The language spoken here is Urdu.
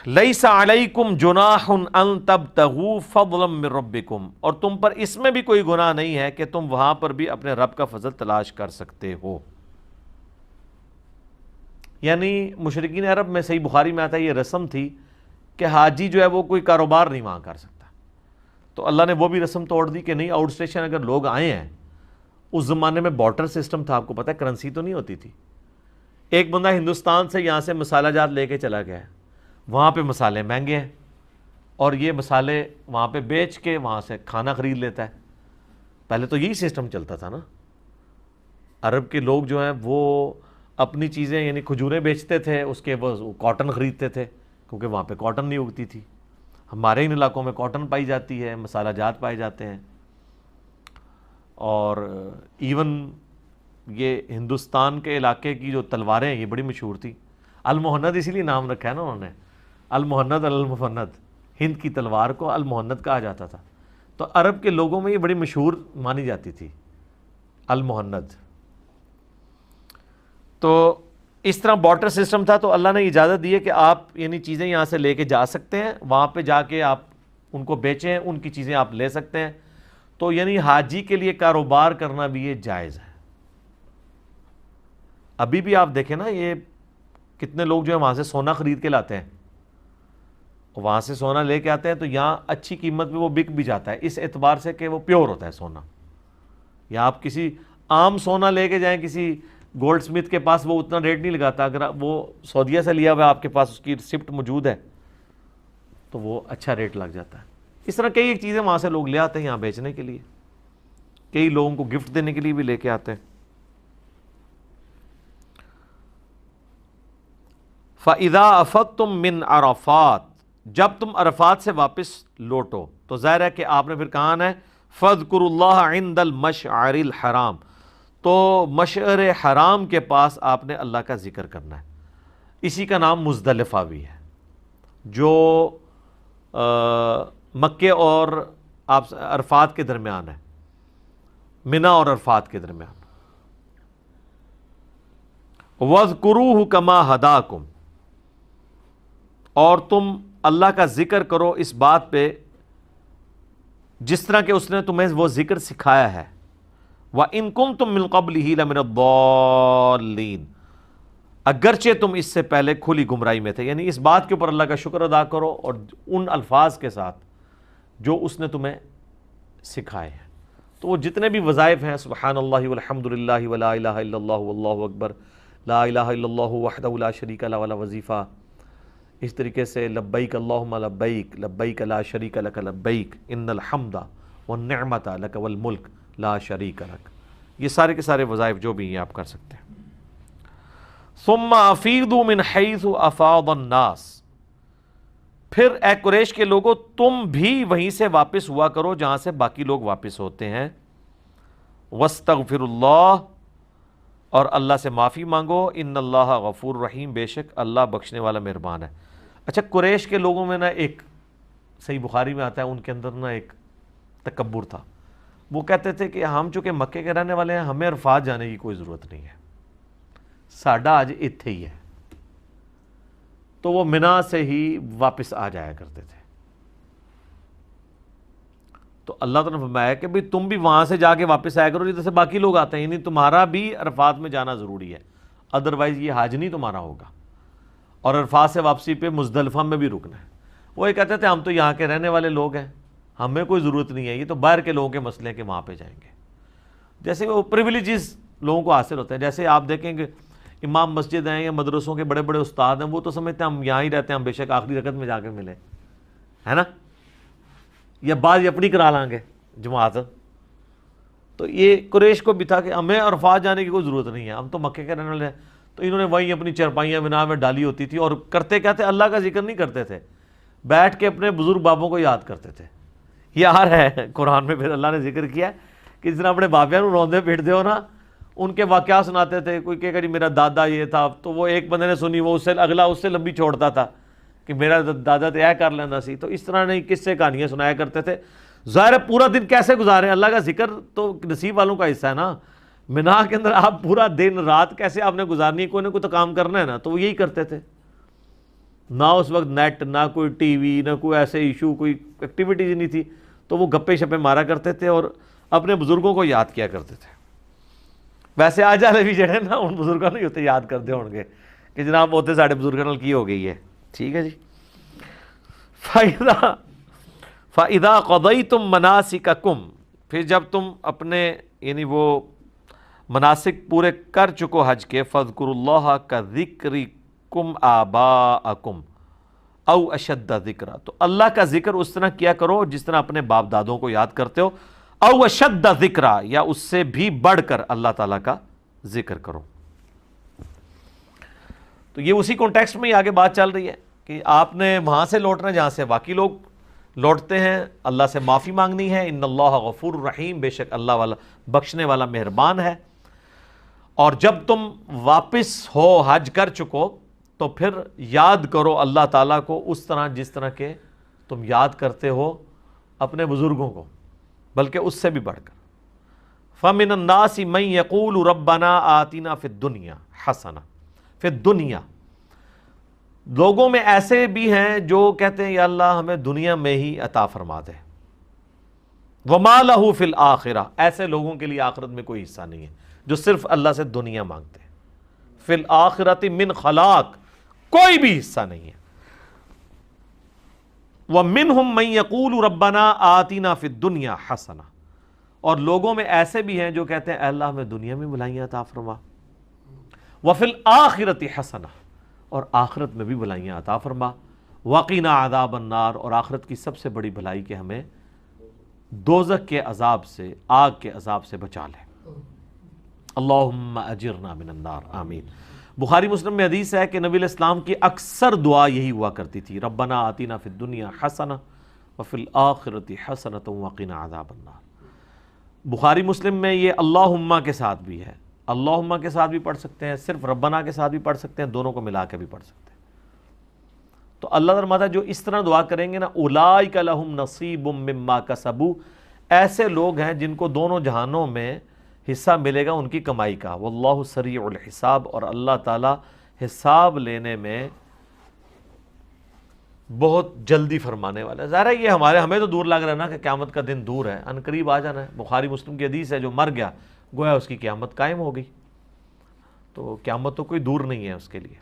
لیس علیکم جناح ان تبتغوا فضلا من ربکم، اور تم پر اس میں بھی کوئی گناہ نہیں ہے کہ تم وہاں پر بھی اپنے رب کا فضل تلاش کر سکتے ہو۔ یعنی مشرکین عرب میں صحیح بخاری میں آتا ہے یہ رسم تھی کہ حاجی جو ہے وہ کوئی کاروبار نہیں وہاں کر سکتا، تو اللہ نے وہ بھی رسم توڑ دی کہ نہیں، آؤٹ اسٹیشن اگر لوگ آئے ہیں، اس زمانے میں بارٹر سسٹم تھا، آپ کو پتہ ہے کرنسی تو نہیں ہوتی تھی، ایک بندہ ہندوستان سے یہاں سے مسالہ جات لے کے چلا گیا ہے، وہاں پہ مسالے مہنگے ہیں اور یہ مسالے وہاں پہ بیچ کے وہاں سے کھانا خرید لیتا ہے۔ پہلے تو یہی سسٹم چلتا تھا نا، عرب کے لوگ جو ہیں وہ اپنی چیزیں یعنی کھجوریں بیچتے تھے، اس کے وہ کاٹن خریدتے تھے کیونکہ وہاں پہ کاٹن نہیں اگتی تھی۔ ہمارے ان علاقوں میں کاٹن پائی جاتی ہے، مسالہ جات پائے جاتے ہیں، اور ایون یہ ہندوستان کے علاقے کی جو تلواریں ہیں یہ بڑی مشہور تھی، المہند اسی لیے نام رکھا ہے نا انہوں نے، المہند المفند، ہند کی تلوار کو المہند کہا جاتا تھا، تو عرب کے لوگوں میں یہ بڑی مشہور مانی جاتی تھی المہند۔ تو اس طرح بارٹر سسٹم تھا، تو اللہ نے اجازت دی ہے کہ آپ یعنی چیزیں یہاں سے لے کے جا سکتے ہیں، وہاں پہ جا کے آپ ان کو بیچیں، ان کی چیزیں آپ لے سکتے ہیں، تو یعنی حاجی کے لیے کاروبار کرنا بھی یہ جائز ہے۔ ابھی بھی آپ دیکھیں نا، یہ کتنے لوگ جو ہیں وہاں سے سونا خرید کے لاتے ہیں، وہاں سے سونا لے کے آتے ہیں تو یہاں اچھی قیمت پہ وہ بک بھی جاتا ہے، اس اعتبار سے کہ وہ پیور ہوتا ہے سونا۔ یا آپ کسی عام سونا لے کے جائیں کسی گولڈ سمتھ کے پاس، وہ اتنا ریٹ نہیں لگاتا، اگر وہ سعودیہ سے لیا ہوا ہے آپ کے پاس، اس کی ریسپٹ موجود ہے تو وہ اچھا ریٹ لگ جاتا ہے۔ اس طرح کئی ایک چیزیں وہاں سے لوگ لے آتے ہیں یہاں بیچنے کے لیے، کئی لوگوں کو گفٹ دینے کے لیے بھی لے کے آتے ہیں۔ فَإِذَا أَفَضْتُم مِّنْ عَرَفَاتٍ، جب تم عرفات سے واپس لوٹو تو ظاہر ہے کہ آپ نے پھر کہا ہے فَاذْكُرُوا اللَّهَ عِندَ الْمَشْعَرِ الْحَرَامِ، تو مشعر حرام کے پاس آپ نے اللہ کا ذکر کرنا ہے۔ اسی کا نام مزدلفہ بھی ہے، جو مکے اور آپ عرفات کے درمیان ہے، منا اور عرفات کے درمیان۔ وَاذْكُرُوهُ كَمَا هَدَاكُمْ، اور تم اللہ کا ذکر کرو اس بات پہ جس طرح کہ اس نے تمہیں وہ ذکر سکھایا ہے۔ وَإِن كُنتُم مِّن قَبْلِهِ لَمِنَ الضَّالِّينَ، اگرچہ تم اس سے پہلے کھلی گمراہی میں تھے، یعنی اس بات کے اوپر اللہ کا شکر ادا کرو اور ان الفاظ کے ساتھ جو اس نے تمہیں سکھائے ہیں۔ تو وہ جتنے بھی وظائف ہیں، سبحان اللہ والحمد للہ ولا الہ الا اللہ واللہ اکبر، لا الہ الا اللہ وحدہ لا شریک لہ والا وظیفہ، اس طریقے سے لبیک اللہم لبیک، لبیک لا شریک لک لبیک، ان الحمد والنعمت لک والملک لا شریک لک، یہ سارے کے سارے وظائف جو بھی ہیں آپ کر سکتے ہیں۔ ثم افیضوا من حیث افاض الناس، پھر اے قریش کے لوگوں تم بھی وہیں سے واپس ہوا کرو جہاں سے باقی لوگ واپس ہوتے ہیں۔ واستغفروا اللہ، اور اللہ سے معافی مانگو، ان اللہ غفور رحیم، بے شک اللہ بخشنے والا مہربان ہے۔ اچھا، قریش کے لوگوں میں نا ایک صحیح بخاری میں آتا ہے ان کے اندر نا ایک تکبر تھا، وہ کہتے تھے کہ ہم چونکہ مکے کے رہنے والے ہیں، ہمیں عرفات جانے کی کوئی ضرورت نہیں ہے، ساڈا آج اتھے ہی ہے، تو وہ منا سے ہی واپس آ جایا کرتے تھے۔ تو اللہ تعالیٰ نے فرمایا کہ بھئی تم بھی وہاں سے جا کے واپس آیا کرو جیسے باقی لوگ آتے ہیں، یعنی تمہارا بھی عرفات میں جانا ضروری ہے، ادروائز یہ حج نہیں تمہارا ہوگا، اور عرفات سے واپسی پہ مزدلفہ میں بھی رکنا ہے۔ وہ یہ کہتے تھے ہم تو یہاں کے رہنے والے لوگ ہیں، ہمیں کوئی ضرورت نہیں ہے، یہ تو باہر کے لوگوں کے مسئلے ہیں کہ وہاں پہ جائیں گے۔ جیسے وہ پریویلیجز لوگوں کو حاصل ہوتے ہیں، جیسے آپ دیکھیں کہ امام مسجد ہیں یا مدرسوں کے بڑے بڑے استاد ہیں، وہ تو سمجھتے ہیں ہم یہاں ہی رہتے ہیں، ہم بے شک آخری رکعت میں جا کے ملیں، ہے نا، یا بعض اپنی کرا لیں گے جماعت۔ تو یہ قریش کو بھی تھا کہ ہمیں عرفات جانے کی کوئی ضرورت نہیں ہے، ہم تو مکے کے رہنے والے ہیں، تو انہوں نے وہیں اپنی چرپائیاں بنا میں ڈالی ہوتی تھی، اور کرتے کیا تھے، اللہ کا ذکر نہیں کرتے تھے، بیٹھ کے اپنے بزرگ بابوں کو یاد کرتے تھے۔ یہ آ رہا ہے قرآن میں، پھر اللہ نے ذکر کیا کہ جس طرح اپنے بابیاں نو روندے پیٹ دے ہو نا، ان کے واقعات سناتے تھے، کوئی کہے گا جی میرا دادا یہ تھا، تو وہ ایک بندے نے سنی، وہ اس سے اگلا اس سے لمبی چھوڑتا تھا کہ میرا دادا تو یہ کر لینا سی، تو اس طرح نہیں قصے کہانیاں سنایا کرتے تھے۔ ظاہر ہے پورا دن کیسے گزارے، اللہ کا ذکر تو نصیب والوں کا حصہ ہے نا، منا کے اندر آپ پورا دن رات کیسے آپ نے گزارنی ہے، کوئی نہ کوئی تو کام کرنا ہے نا، تو وہ یہی کرتے تھے۔ نہ اس وقت نیٹ، نہ کوئی ٹی وی، نہ کوئی ایسے ایشو، کوئی ایکٹیویٹیز نہیں تھی، تو وہ گپے شپے مارا کرتے تھے اور اپنے بزرگوں کو یاد کیا کرتے تھے. ویسے آج والے بھی جڑے نا ان بزرگوں نہیں ہوتے یاد کرتے ہون گے کہ جناب ہوتے ساڑھے بزرگوں نال کی ہو گئی ہے. ٹھیک ہے جی. فَإِذَا قَضَيْتُم مَنَاسِكَكُمْ، پھر جب تم اپنے یعنی وہ مناسک پورے کر چکو حج کے، فَاذْكُرُوا اللَّهَ كَذِكْرِكُمْ آبَاءَكُمْ او اشد ذکرا، تو اللہ کا ذکر اس طرح کیا کرو جس طرح اپنے باپ دادوں کو یاد کرتے ہو، او اشد ذکرا، یا اس سے بھی بڑھ کر اللہ تعالیٰ کا ذکر کرو. تو یہ اسی کانٹیکسٹ میں ہی آگے بات چل رہی ہے کہ آپ نے وہاں سے لوٹنا جہاں سے باقی لوگ لوٹتے ہیں، اللہ سے معافی مانگنی ہے. ان اللہ غفور الرحیم، بے شک اللہ والا بخشنے والا مہربان ہے. اور جب تم واپس ہو حج کر چکو تو پھر یاد کرو اللہ تعالیٰ کو اس طرح جس طرح کہ تم یاد کرتے ہو اپنے بزرگوں کو، بلکہ اس سے بھی بڑھ کر. فَمِنَ النَّاسِ مَن يَقُولُ رَبَّنَا آتِنَا فِي الدُّنْيَا حَسَنَةً، فِي الدُّنْيَا، لوگوں میں ایسے بھی ہیں جو کہتے ہیں یا اللہ ہمیں دنیا میں ہی عطا فرما دے. وَمَا لَهُ فِي الْآخِرَةِ، ایسے لوگوں کے لیے آخرت میں کوئی حصہ نہیں ہے جو صرف اللہ سے دنیا مانگتے ہیں. فِي الْآخِرَةِ مِنْ خَلَاقٍ، کوئی بھی حصہ نہیں ہے. وَمِنْهُمْ مَنْ يَقُولُ رَبَّنَا آتِنَا فِي الدُّنْيَا حَسَنَةً، اور لوگوں میں ایسے بھی ہیں جو کہتے ہیں اے اللہ ہمیں دنیا میں بھلائیاں عطا فرما. وَفِي الْآخِرَةِ حَسَنَةً، اور آخرت میں بھی بھلائیاں عطا فرما. وَقِنَا عَذَابَ النَّارِ، اور آخرت کی سب سے بڑی بھلائی کہ ہمیں دوزخ کے عذاب سے، آگ کے عذاب سے بچا لے. اللہم اجرنا من النار، آمین. بخاری مسلم میں حدیث ہے کہ نبی علیہ السلام کی اکثر دعا یہی ہوا کرتی تھی، ربنا آتینا فی الدنیا حسنہ وفی الآخرۃ حسنۃ وقنا عذاب النار. بخاری مسلم میں یہ اللہم کے ساتھ بھی ہے، اللہم کے ساتھ بھی پڑھ سکتے ہیں، صرف ربنا کے ساتھ بھی پڑھ سکتے ہیں، دونوں کو ملا کے بھی پڑھ سکتے ہیں. تو اللہ فرماتا ہے جو اس طرح دعا کریں گے نا، اولئک لہم نصیب مما کسبوا، ایسے لوگ ہیں جن کو دونوں جہانوں میں حصہ ملے گا ان کی کمائی کا. واللہ سریع الحساب، اور اللہ تعالیٰ حساب لینے میں بہت جلدی فرمانے والا ہے. ظاہر ہے یہ ہمیں تو دور لگ رہا ہے نا کہ قیامت کا دن دور ہے، ان قریب آ جانا ہے. بخاری مسلم کی حدیث ہے جو مر گیا گویا اس کی قیامت قائم ہو گئی. تو قیامت تو کوئی دور نہیں ہے اس کے لیے.